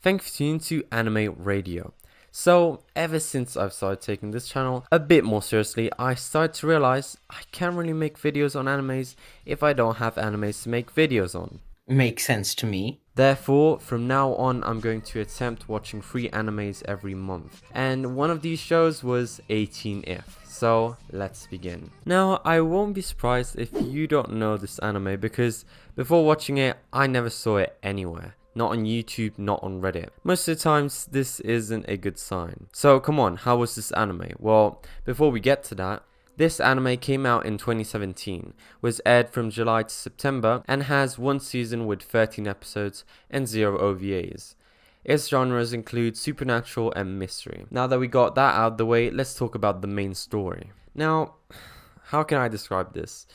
Thank you for tuning to Anime Radio. So, ever since I've started taking this channel a bit more seriously, I started to realize I can't really make videos on animes if I don't have animes to make videos on. Makes sense to me. Therefore, from now on, I'm going to attempt watching 3 animes every month. And one of these shows was 18If. So, let's begin. Now, I won't be surprised if you don't know this anime because before watching it, I never saw it anywhere. Not on YouTube, not on Reddit. Most of the times, this isn't a good sign. So, come on, how was this anime? Well, before we get to that, this anime came out in 2017, was aired from July to September, and has one season with 13 episodes and 0 OVAs. Its genres include supernatural and mystery. Now that we got that out of the way, let's talk about the main story. Now, how can I describe this?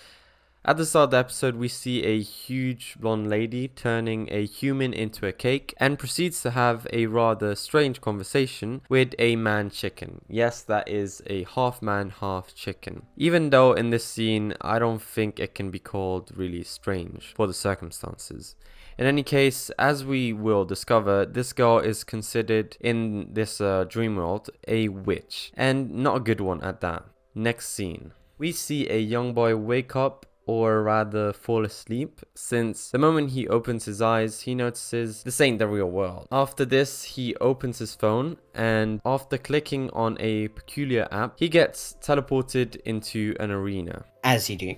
At the start of the episode, we see a huge blonde lady turning a human into a cake and proceeds to have a rather strange conversation with a man chicken. Yes, that is a half man, half chicken. Even though in this scene, I don't think it can be called really strange for the circumstances. In any case, as we will discover, this girl is considered in this dream world a witch, and not a good one at that. Next scene. We see a young boy wake up, or rather fall asleep, since the moment he opens his eyes, he notices this ain't the real world. After this, he opens his phone, and after clicking on a peculiar app, he gets teleported into an arena. As you do.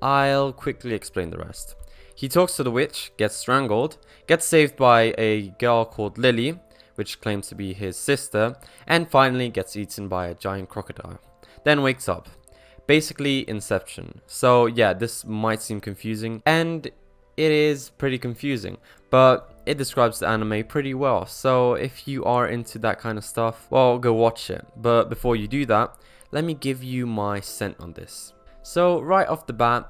I'll quickly explain the rest. He talks to the witch, gets strangled, gets saved by a girl called Lily, which claims to be his sister, and finally gets eaten by a giant crocodile. Then wakes up. Basically Inception. So yeah, this might seem confusing, and it is pretty confusing, but it describes the anime pretty well. So if you are into that kind of stuff, well, go watch it. But before you do that, let me give you my scent on this. So right off the bat,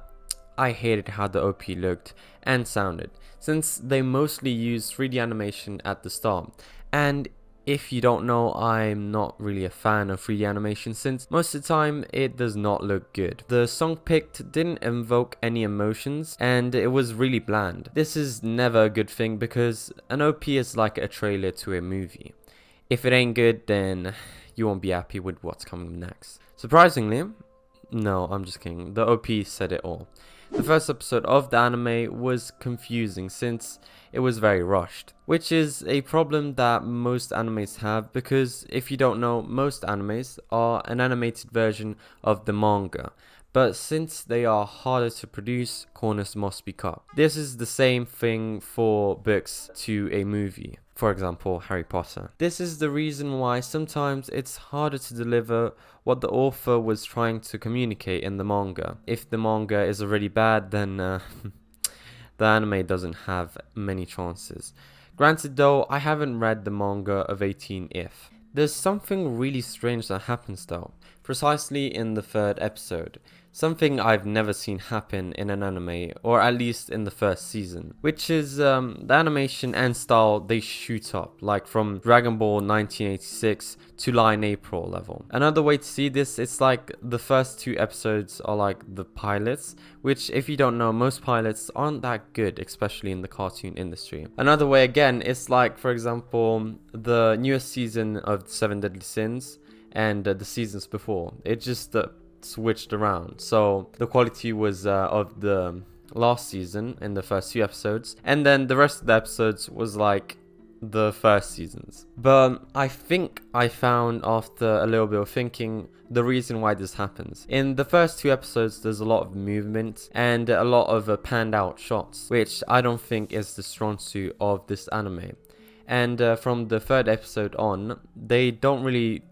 I hated how the OP looked and sounded, since they mostly used 3D animation at the start. And if you don't know, I'm not really a fan of 3D animation since most of the time it does not look good. The song picked didn't invoke any emotions and it was really bland. This is never a good thing because an OP is like a trailer to a movie. If it ain't good, then you won't be happy with what's coming next. Surprisingly, no, I'm just kidding. The OP said it all. The first episode of the anime was confusing since it was very rushed, which is a problem that most animes have because if you don't know, most animes are an animated version of the manga. But since they are harder to produce, corners must be cut. This is the same thing for books to a movie. For example, Harry Potter. This is the reason why sometimes it's harder to deliver what the author was trying to communicate in the manga. If the manga is already bad, then the anime doesn't have many chances. Granted though, I haven't read the manga of 18If. There's something really strange that happens though, precisely in the 3rd episode. Something I've never seen happen in an anime, or at least in the 1st season, which is the animation and style, they shoot up, like from Dragon Ball 1986 to Line April level. Another way to see this, it's like the first 2 episodes are like the pilots, which if you don't know, most pilots aren't that good, especially in the cartoon industry. Another way again, it's like, for example, the newest season of 7 Deadly Sins and the seasons before. It just switched around, so the quality was of the last season in the first 2 episodes, and then the rest of the episodes was like the first seasons. But I think I found after a little bit of thinking the reason why this happens. In the first 2 episodes there's a lot of movement and a lot of panned out shots, which I don't think is the strong suit of this anime. And from the 3rd episode on, they don't really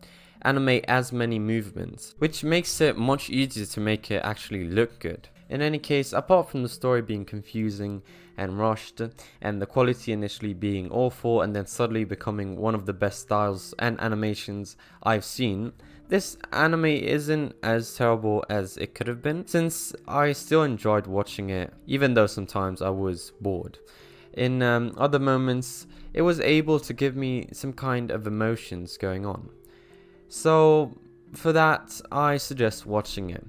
animate as many movements, which makes it much easier to make it actually look good. In any case, apart from the story being confusing and rushed, and the quality initially being awful and then suddenly becoming one of the best styles and animations I've seen, this anime isn't as terrible as it could have been, since I still enjoyed watching it, even though sometimes I was bored. In other moments, it was able to give me some kind of emotions going on. So for that, I suggest watching it.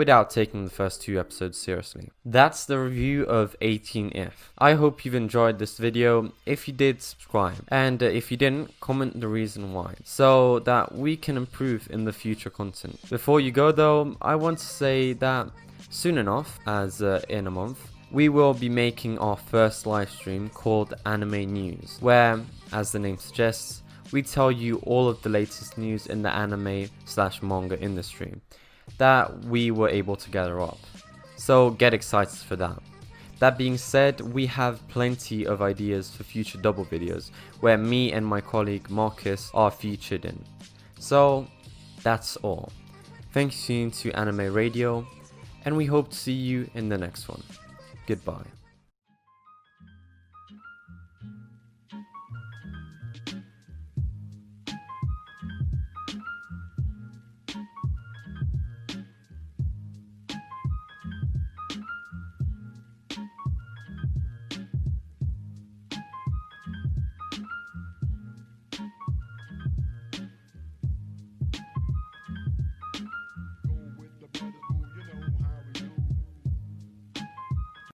without taking the first 2 episodes seriously. That's the review of 18if. I hope you've enjoyed this video. If you did, subscribe, and if you didn't, comment the reason why, so that we can improve in the future content. Before you go though, I want to say that soon enough, as in a month, we will be making our first live stream called Anime News, where, as the name suggests, we tell you all of the latest news in the anime/manga industry that we were able to gather up. So get excited for that. That being said, we have plenty of ideas for future double videos where me and my colleague Marcus are featured in. So that's all. Thanks for tuning to Anime Radio, and we hope to see you in the next one. Goodbye.